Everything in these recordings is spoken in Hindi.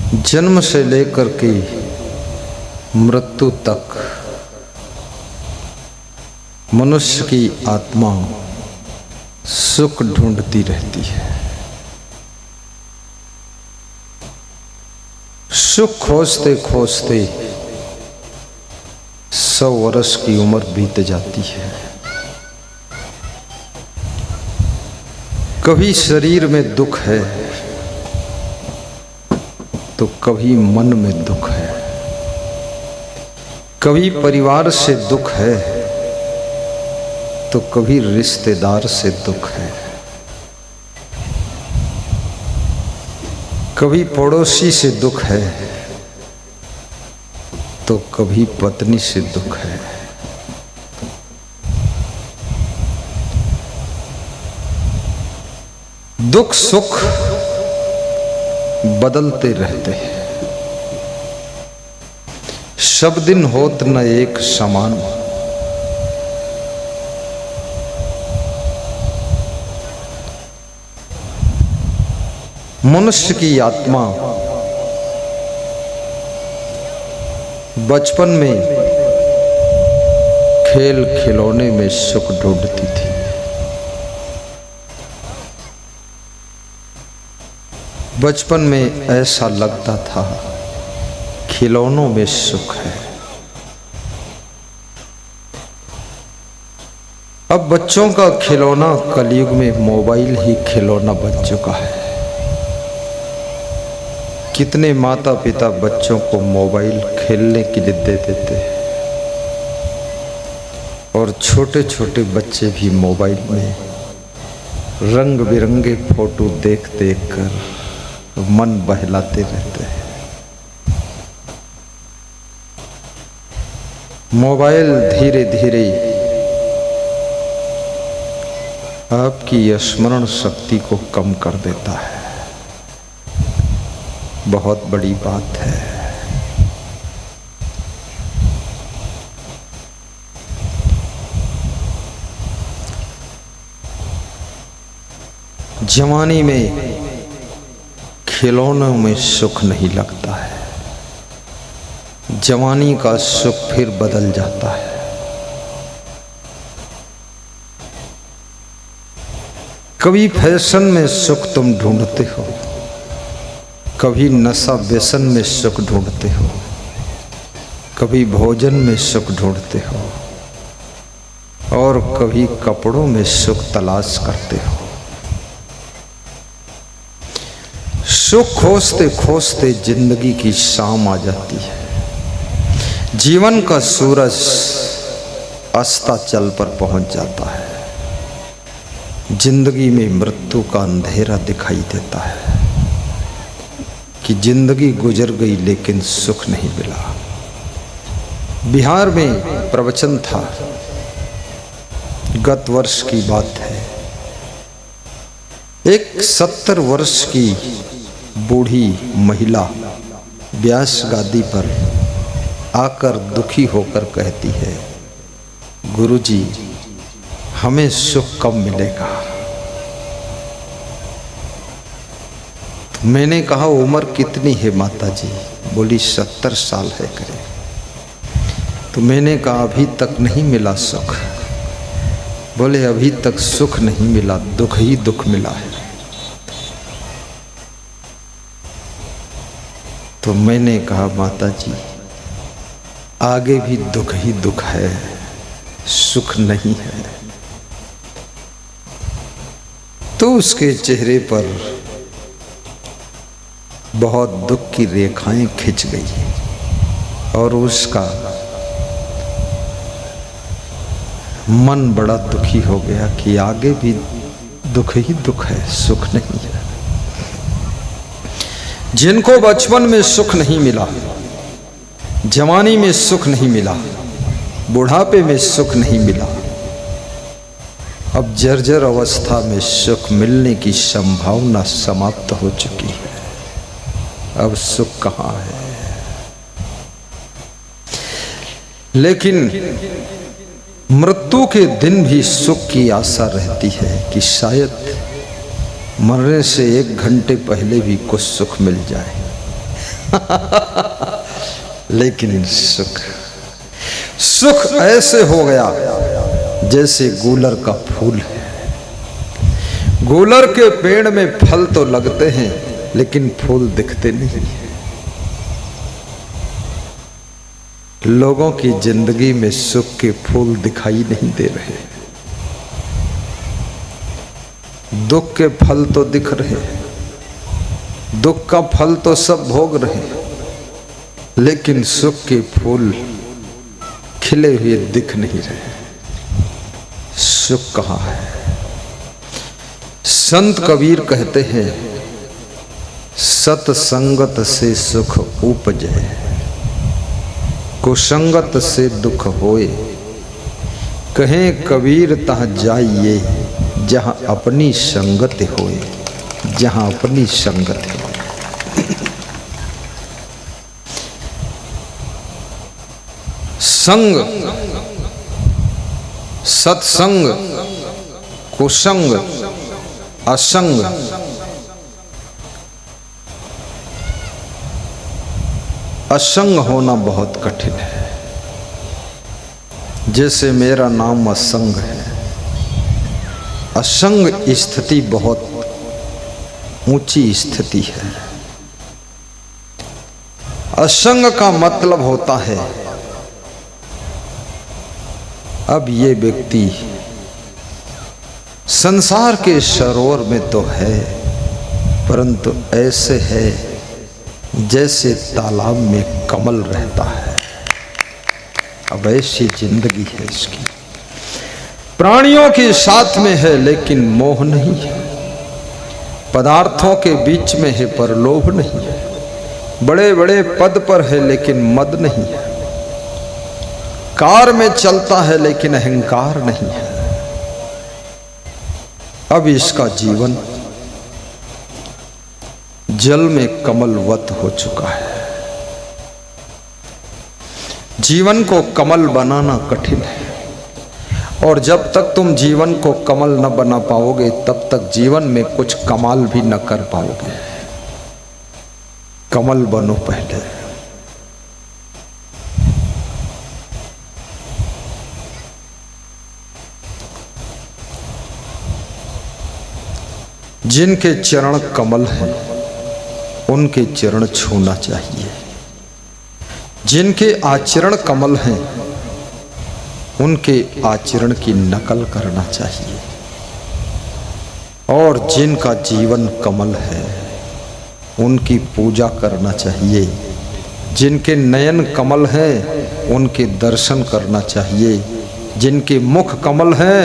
जन्म से लेकर के मृत्यु तक मनुष्य की आत्मा सुख ढूंढती रहती है। सुख खोजते खोजते 100 वर्ष की उम्र बीत जाती है। कभी शरीर में दुख है तो कभी मन में दुख है, कभी परिवार से दुख है तो कभी रिश्तेदार से दुख है, कभी पड़ोसी से दुख है तो कभी पत्नी से दुख है। दुख सुख बदलते रहते हैं, सब दिन होत न एक समान। मनुष्य की आत्मा बचपन में खेल खिलौने में सुख ढूंढती थी। बचपन में ऐसा लगता था खिलौनों में सुख है। अब बच्चों का खिलौना कलयुग में मोबाइल ही खिलौना बन चुका है। कितने माता पिता बच्चों को मोबाइल खेलने के लिए दे देते हैं और छोटे छोटे बच्चे भी मोबाइल में रंग बिरंगे फोटो देख देख कर मन बहलाते रहते हैं। मोबाइल धीरे धीरे आपकी स्मरण शक्ति को कम कर देता है। बहुत बड़ी बात है। जवानी में खिलौनों में सुख नहीं लगता है। जवानी का सुख फिर बदल जाता है। कभी फैशन में सुख तुम ढूंढते हो, कभी नशा व्यसन में सुख ढूंढते हो, कभी भोजन में सुख ढूंढते हो और कभी कपड़ों में सुख तलाश करते हो। सुख खोजते खोजते जिंदगी की शाम आ जाती है। जीवन का सूरज अस्ताचल पर पहुंच जाता है। जिंदगी में मृत्यु का अंधेरा दिखाई देता है कि जिंदगी गुजर गई लेकिन सुख नहीं मिला। बिहार में प्रवचन था, गत वर्ष की बात है। एक 70 वर्ष की बूढ़ी महिला व्यास गादी पर आकर दुखी होकर कहती है, गुरुजी हमें सुख कब मिलेगा? तो मैंने कहा उम्र कितनी है माता जी? बोली 70 साल है करे। तो मैंने कहा अभी तक नहीं मिला सुख? बोले अभी तक सुख नहीं मिला, दुख ही दुख मिला है। तो मैंने कहा माता जी आगे भी दुख ही दुख है, सुख नहीं है। तो उसके चेहरे पर बहुत दुख की रेखाएं खिंच गई और उसका मन बड़ा दुखी हो गया कि आगे भी दुख ही दुख है, सुख नहीं है। जिनको बचपन में सुख नहीं मिला, जवानी में सुख नहीं मिला, बुढ़ापे में सुख नहीं मिला, अब जर्जर अवस्था में सुख मिलने की संभावना समाप्त हो चुकी है। अब सुख कहाँ है? लेकिन मृत्यु के दिन भी सुख की आशा रहती है कि शायद मरने से 1 घंटे पहले भी कुछ सुख मिल जाए। लेकिन सुख सुख ऐसे हो गया जैसे गूलर का फूल है। गूलर के पेड़ में फल तो लगते हैं लेकिन फूल दिखते नहीं। लोगों की जिंदगी में सुख के फूल दिखाई नहीं दे रहे, दुख के फल तो दिख रहे, दुख का फल तो सब भोग रहे, लेकिन सुख के फूल खिले हुए दिख नहीं रहे। सुख कहाँ है? संत कबीर कहते हैं, सतसंगत से सुख उपजे, कुसंगत से दुख होए। कहें कबीर तह जाइए, जहां अपनी संगत होए, जहां अपनी संगत हो। संग, सत्संग, कुसंग, असंग, असंग होना बहुत कठिन है। जैसे मेरा नाम असंग है। असंग स्थिति बहुत ऊंची स्थिति है। असंग का मतलब होता है अब ये व्यक्ति संसार के सरोवर में तो है, परंतु ऐसे है जैसे तालाब में कमल रहता है। अब ऐसी जिंदगी है इसकी। प्राणियों के साथ में है लेकिन मोह नहीं है, पदार्थों के बीच में है पर लोभ नहीं है, बड़े बड़े पद पर है लेकिन मद नहीं है, कार में चलता है लेकिन अहंकार नहीं है। अब इसका जीवन जल में कमलवत हो चुका है। जीवन को कमल बनाना कठिन है, और जब तक तुम जीवन को कमल न बना पाओगे तब तक जीवन में कुछ कमाल भी न कर पाओगे। कमल बनो पहले। जिनके चरण कमल हैं उनके चरण छूना चाहिए। जिनके आचरण कमल हैं उनके आचरण की नकल करना चाहिए। और जिनका जीवन कमल है उनकी पूजा करना चाहिए। जिनके नयन कमल हैं उनके दर्शन करना चाहिए। जिनके मुख कमल हैं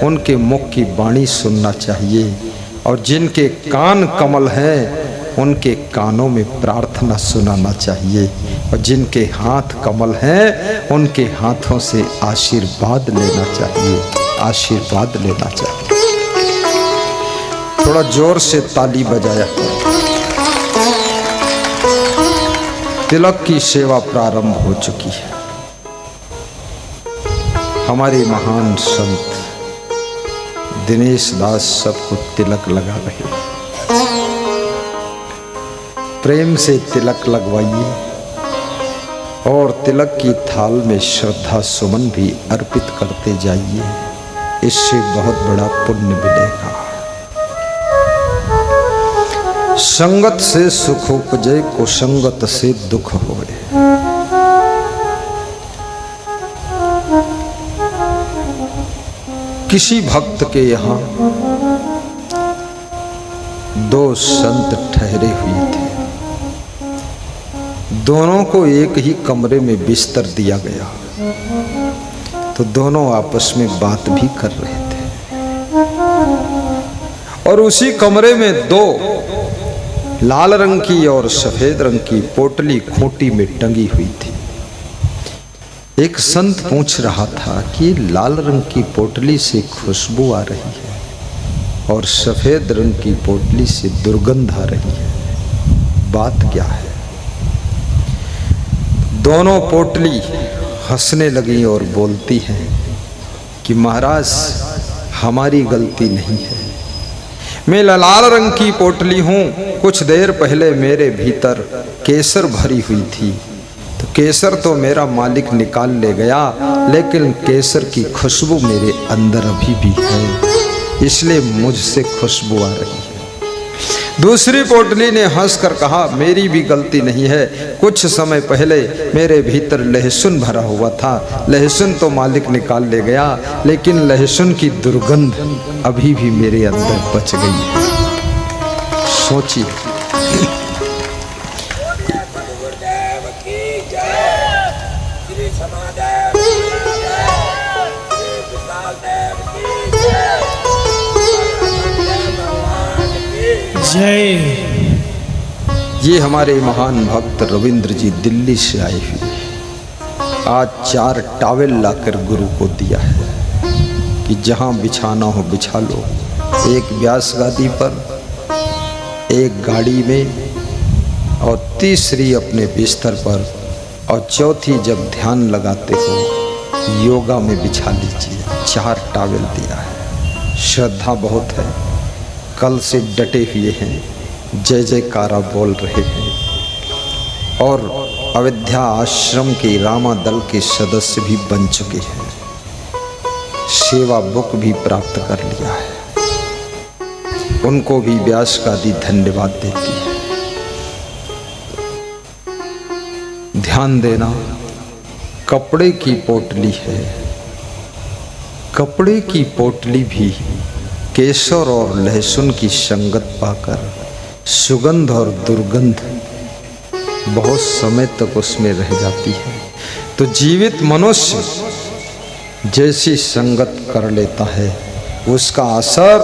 उनके मुख की वाणी सुनना चाहिए। और जिनके कान कमल हैं उनके कानों में प्रार्थना सुनाना चाहिए। और जिनके हाथ कमल हैं उनके हाथों से आशीर्वाद लेना चाहिए। आशीर्वाद लेना चाहिए। थोड़ा जोर से ताली बजाया। तिलक की सेवा प्रारंभ हो चुकी है। हमारे महान संत दिनेश दास सबको तिलक लगा रहे हैं। प्रेम से तिलक लगवाइए और तिलक की थाल में श्रद्धा सुमन भी अर्पित करते जाइए। इससे बहुत बड़ा पुण्य मिलेगा। संगत से सुख उपजे, कुसंगत से दुख होए। किसी भक्त के यहाँ दो संत ठहरे हुए थे। दोनों को एक ही कमरे में बिस्तर दिया गया, तो दोनों आपस में बात भी कर रहे थे। और उसी कमरे में दो लाल रंग की और सफेद रंग की पोटली खूंटी में टंगी हुई थी। एक संत पूछ रहा था कि लाल रंग की पोटली से खुशबू आ रही है और सफेद रंग की पोटली से दुर्गंध आ रही है, बात क्या है? दोनों पोटली हंसने लगी और बोलती हैं कि महाराज, हमारी गलती नहीं है, मैं लाल रंग की पोटली हूँ, कुछ देर पहले मेरे भीतर केसर भरी हुई थी, तो केसर तो मेरा मालिक निकाल ले गया, लेकिन केसर की खुशबू मेरे अंदर अभी भी है, इसलिए मुझसे खुशबू आ रही है। दूसरी पोटली ने हंसकर कहा, मेरी भी गलती नहीं है, कुछ समय पहले मेरे भीतर लहसुन भरा हुआ था, लहसुन तो मालिक निकाल ले गया, लेकिन लहसुन की दुर्गंध अभी भी मेरे अंदर बच गई है। सोचिए, जय। ये हमारे महान भक्त रविंद्र जी दिल्ली से आए हुए, आज 4 टॉवेल लाकर गुरु को दिया है कि जहाँ बिछाना हो बिछा लो, एक व्यास गादी पर, एक गाड़ी में, और तीसरी अपने बिस्तर पर, और चौथी जब ध्यान लगाते हो योगा में बिछा लीजिए। 4 टॉवेल दिया है। श्रद्धा बहुत है, कल से डटे हुए हैं, जय जयकारा बोल रहे हैं, और अयोध्या आश्रम के रामा दल के सदस्य भी बन चुके हैं, सेवा बुक भी प्राप्त कर लिया है। उनको भी व्यास का दी धन्यवाद देती है। ध्यान देना, कपड़े की पोटली है, कपड़े की पोटली भी केसर और लहसुन की संगत पाकर सुगंध और दुर्गंध बहुत समय तक उसमें रह जाती है। तो जीवित मनुष्य जैसी संगत कर लेता है, उसका असर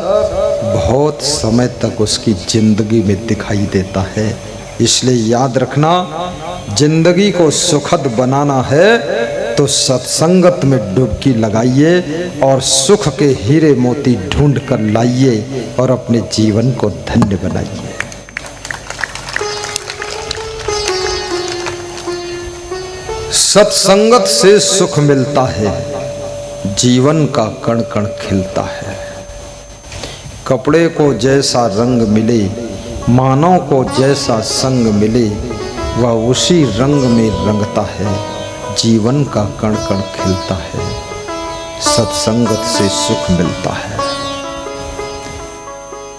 बहुत समय तक उसकी जिंदगी में दिखाई देता है। इसलिए याद रखना, जिंदगी को सुखद बनाना है तो सत्संगत में डुबकी लगाइए और सुख के हीरे मोती ढूंढ कर लाइए और अपने जीवन को धन्य बनाइए। सत्संगत से सुख मिलता है, जीवन का कण कण खिलता है। कपड़े को जैसा रंग मिले, मानव को जैसा संग मिले, वह उसी रंग में रंगता है, जीवन का कण कण खिलता है। सत्संगत से सुख मिलता है।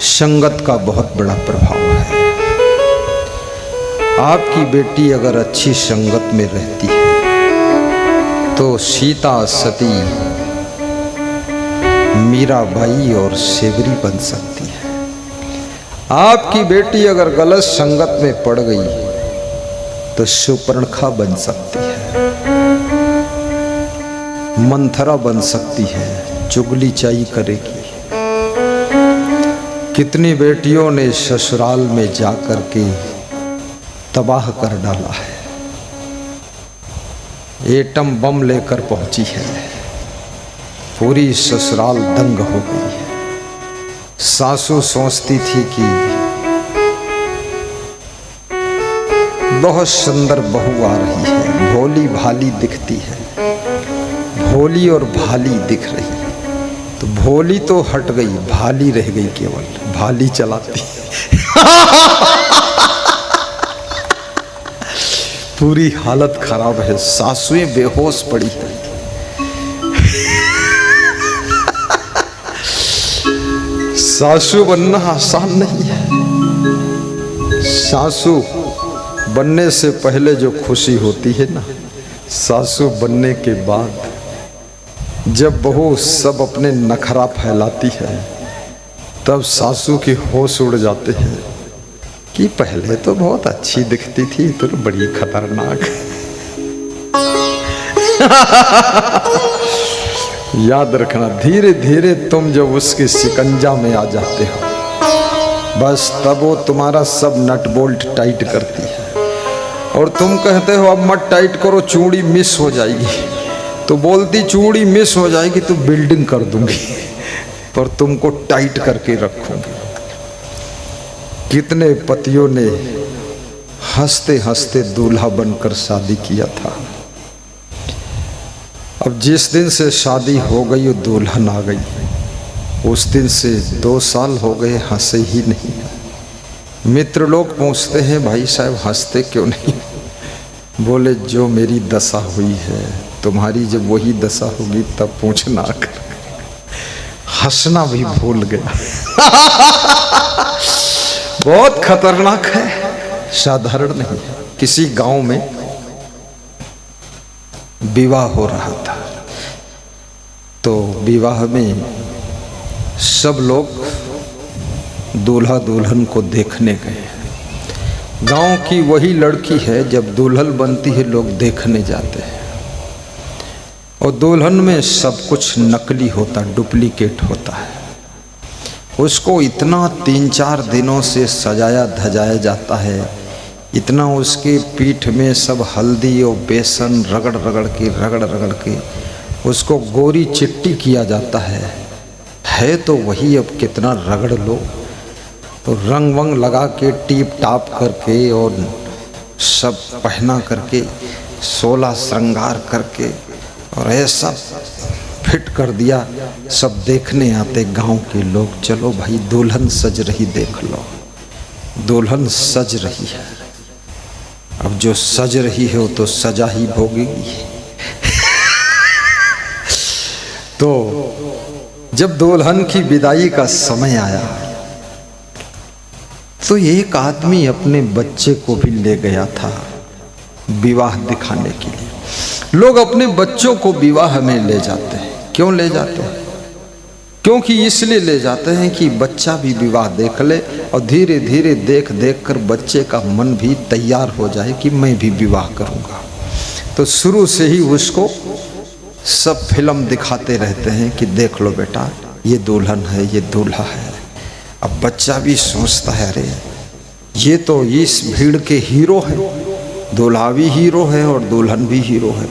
संगत का बहुत बड़ा प्रभाव है। आपकी बेटी अगर अच्छी संगत में रहती है तो सीता, सती, मीराबाई और सेवरी बन सकती है। आपकी बेटी अगर गलत संगत में पड़ गई तो सुपर्णखा बन सकती है, मंथरा बन सकती है, चुगलीचाई करेगी। कितनी बेटियों ने ससुराल में जाकर के तबाह कर डाला है, एटम बम लेकर पहुंची है, पूरी ससुराल दंग हो गई है। सासू सोचती थी कि बहुत सुंदर बहू आ रही है, भोली भाली दिखती है, भोली और भाली दिख रही है, तो भोली तो हट गई, भाली रह गई, केवल भाली चलाती पूरी हालत खराब है, सासुएं बेहोश पड़ी है। सासू बनना आसान नहीं है। सासू बनने से पहले जो खुशी होती है ना, सासू बनने के बाद जब बहू सब अपने नखरा फैलाती है, तब सासू के होश उड़ जाते हैं कि पहले तो बहुत अच्छी दिखती थी, तो बड़ी खतरनाक। याद रखना, धीरे धीरे तुम जब उसके शिकंजा में आ जाते हो, बस तब वो तुम्हारा सब नट बोल्ट टाइट करती है, और तुम कहते हो अब मत टाइट करो, चूड़ी मिस हो जाएगी, तो बोलती चूड़ी मिस हो जाएगी तो बिल्डिंग कर दूंगी, पर तुमको टाइट करके रखूंगी। कितने पतियों ने हंसते हंसते दूल्हा बनकर शादी किया था, अब जिस दिन से शादी हो गई वो दुल्हन आ गई, उस दिन से 2 साल हो गए हंसे ही नहीं। मित्र लोग पूछते हैं भाई साहब हंसते क्यों नहीं? बोले जो मेरी दशा हुई है तुम्हारी जब वही दशा होगी तब पूछना कर। हंसना भी भूल गया। बहुत खतरनाक है, साधारण नहीं। किसी गांव में विवाह हो रहा था, तो विवाह में सब लोग दूल्हा दुल्हन को देखने गए। गांव की वही लड़की है, जब दुल्हन बनती है लोग देखने जाते हैं, और दुल्हन में सब कुछ नकली होता, डुप्लीकेट होता है। उसको इतना 3-4 दिनों से सजाया धजाया जाता है, इतना उसके पीठ में सब हल्दी और बेसन रगड़ रगड़ के उसको गोरी चिट्टी किया जाता है तो वही, अब कितना रगड़ लो। तो रंग वंग लगा के टीप टाप करके और सब पहना करके 16 श्रृंगार करके और ऐसा फिट कर दिया। सब देखने आते गांव के लोग, चलो भाई दुल्हन सज रही देख लो। दुल्हन सज रही है, अब जो सज रही है वो तो सजा ही भोगेगी। तो जब दुल्हन की विदाई का समय आया तो एक आदमी अपने बच्चे को भी ले गया था विवाह दिखाने के लिए। लोग अपने बच्चों को विवाह में ले जाते हैं। क्यों ले जाते हैं? क्योंकि इसलिए ले जाते हैं कि बच्चा भी विवाह देख ले और धीरे धीरे देख देख कर बच्चे का मन भी तैयार हो जाए कि मैं भी विवाह करूंगा। तो शुरू से ही उसको सब फिल्म दिखाते रहते हैं कि देख लो बेटा ये दुल्हन है, ये दूल्हा है। अब बच्चा भी सोचता है अरे ये तो इस भीड़ के हीरो हैं, दूल्हा भी हीरो है और दुल्हन भी हीरो है।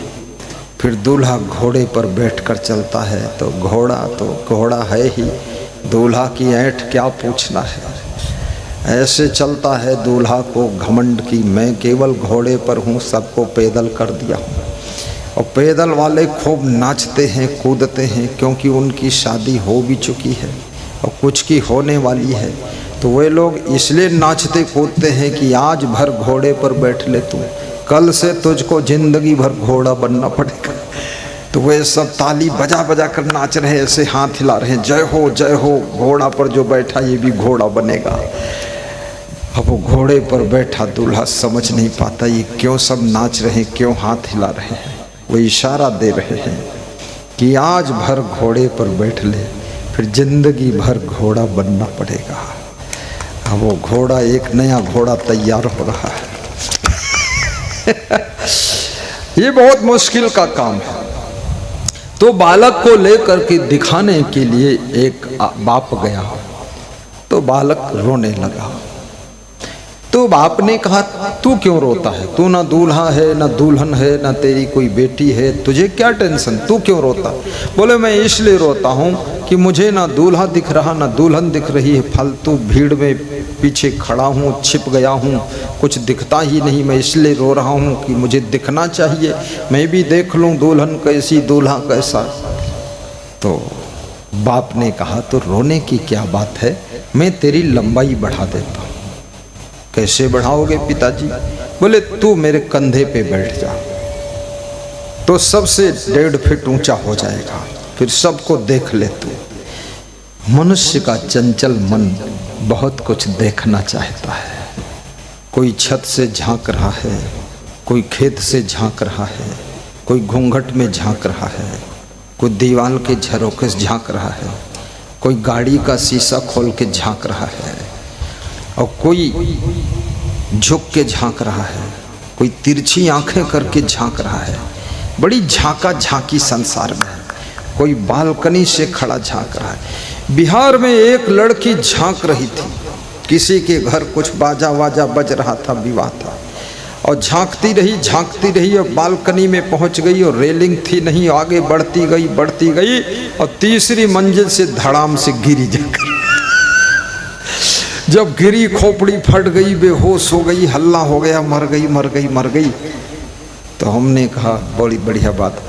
फिर दूल्हा घोड़े पर बैठकर चलता है तो घोड़ा है ही, दूल्हा की ऐंठ क्या पूछना है। ऐसे चलता है दूल्हा को घमंड की मैं केवल घोड़े पर हूँ, सबको पैदल कर दिया हूँ। और पैदल वाले खूब नाचते हैं कूदते हैं, क्योंकि उनकी शादी हो भी चुकी है और कुछ की होने वाली है। तो वे लोग इसलिए नाचते कूदते हैं कि आज भर घोड़े पर बैठ ले तू, कल से तुझको जिंदगी भर घोड़ा बनना पड़ेगा। तो वे सब ताली बजा बजा कर नाच रहे हैं, ऐसे हाथ हिला रहे हैं, जय हो घोड़ा पर जो बैठा ये भी घोड़ा बनेगा। अब वो घोड़े पर बैठा दूल्हा समझ नहीं पाता ये क्यों सब नाच रहे हैं, क्यों हाथ हिला रहे हैं। वो इशारा दे रहे हैं कि आज भर घोड़े पर बैठ ले, फिर जिंदगी भर घोड़ा बनना पड़ेगा। अब वो घोड़ा, एक नया घोड़ा तैयार हो रहा है। ये बहुत मुश्किल का काम है। तो बालक को लेकर के दिखाने के लिए एक बाप गया, तो बालक रोने लगा। तो बाप ने कहा तू क्यों रोता है, तू ना दूल्हा है ना दुल्हन है ना तेरी कोई बेटी है, तुझे क्या टेंशन, तू क्यों रोता? बोले मैं इसलिए रोता हूँ कि मुझे ना दूल्हा दिख रहा ना दुल्हन दिख रही है, फालतू भीड़ में पीछे खड़ा हूँ, छिप गया हूँ, कुछ दिखता ही नहीं। मैं इसलिए रो रहा हूँ कि मुझे दिखना चाहिए, मैं भी देख लूँ दुल्हन कैसी दूल्हा कैसा। तो बाप ने कहा तो रोने की क्या बात है, मैं तेरी लंबाई बढ़ा देता हूँ। कैसे बढ़ाओगे पिताजी? बोले तू मेरे कंधे पे बैठ जा तो सबसे 1.5 फीट ऊंचा हो जाएगा, फिर सबको देख ले तू। मनुष्य का चंचल मन बहुत कुछ देखना चाहता है। कोई छत से झांक रहा है, कोई खेत से झांक रहा है, कोई घूंघट में झांक रहा है, कोई दीवार के झरोखे से झांक रहा है, कोई गाड़ी का शीशा खोल के झांक रहा है, और कोई झुक के झांक रहा है, कोई तिरछी आंखें करके झांक रहा है। बड़ी झांका झांकी संसार में है। कोई बालकनी से खड़ा झांक रहा है। बिहार में एक लड़की झांक रही थी, किसी के घर कुछ बाजा वाजा बज रहा था, विवाह था, और झांकती रही और बालकनी में पहुंच गई और रेलिंग थी नहीं, आगे बढ़ती गई और तीसरी मंजिल से धड़ाम से गिरी जाकर। जब गिरी खोपड़ी फट गई, बेहोश हो गई, हल्ला हो गया, मर गई। तो हमने कहा बड़ी बढ़िया बात,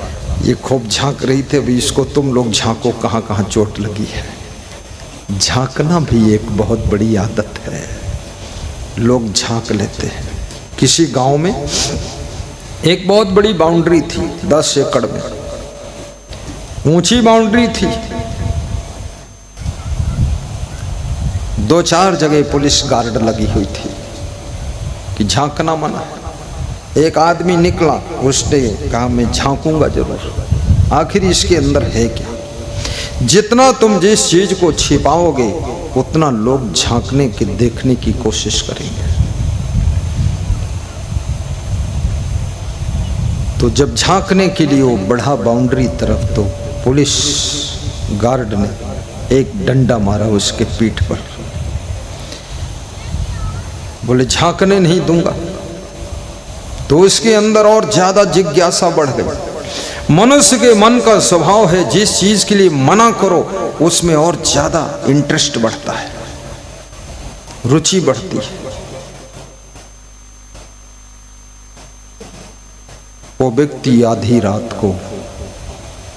ये खूब झांक रही थी, अभी इसको तुम लोग झांको कहाँ चोट लगी है। झांकना भी एक बहुत बड़ी आदत है। लोग झांक लेते हैं। किसी गांव में एक बहुत बड़ी बाउंड्री थी, 10 एकड़ में ऊंची बाउंड्री थी। 2-4 जगह पुलिस गार्ड लगी हुई थी कि झांकना मना है। एक आदमी निकला, उसने कहा मैं झांकूंगा जरूर, आखिर इसके अंदर है क्या। जितना तुम जिस चीज को छिपाओगे उतना लोग झांकने की, देखने की कोशिश करेंगे। तो जब झांकने के लिए वो बढ़ा बाउंड्री तरफ, तो पुलिस गार्ड ने एक डंडा मारा उसके पीठ पर। बोले झांकने नहीं दूंगा। तो उसके अंदर और ज्यादा जिज्ञासा बढ़ गई। मनुष्य के मन का स्वभाव है, जिस चीज के लिए मना करो उसमें और ज्यादा इंटरेस्ट बढ़ता है, रुचि बढ़ती है। वो व्यक्ति आधी रात को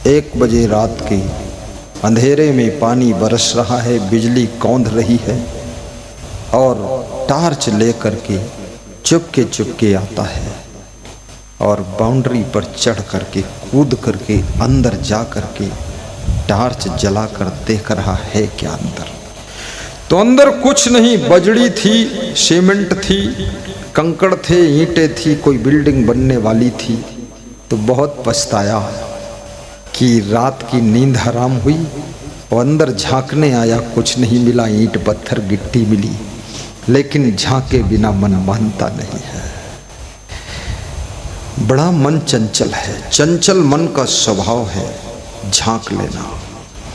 1 बजे रात के अंधेरे में पानी बरस रहा है, बिजली कौंध रही है, और टार्च लेकर के चुपके आता है और बाउंड्री पर चढ़ करके, कूद करके, अंदर जा करके टार्च जलाकर देख रहा है क्या अंदर। तो अंदर कुछ नहीं, बजड़ी थी, सीमेंट थी, कंकड़ थे, ईंटें थी, कोई बिल्डिंग बनने वाली थी। तो बहुत पछताया कि रात की नींद हराम हुई और अंदर झांकने आया, कुछ नहीं मिला, ईंट पत्थर गिट्टी मिली, लेकिन झांके बिना मन मानता नहीं है। बड़ा मन चंचल है, चंचल मन का स्वभाव है झांक लेना।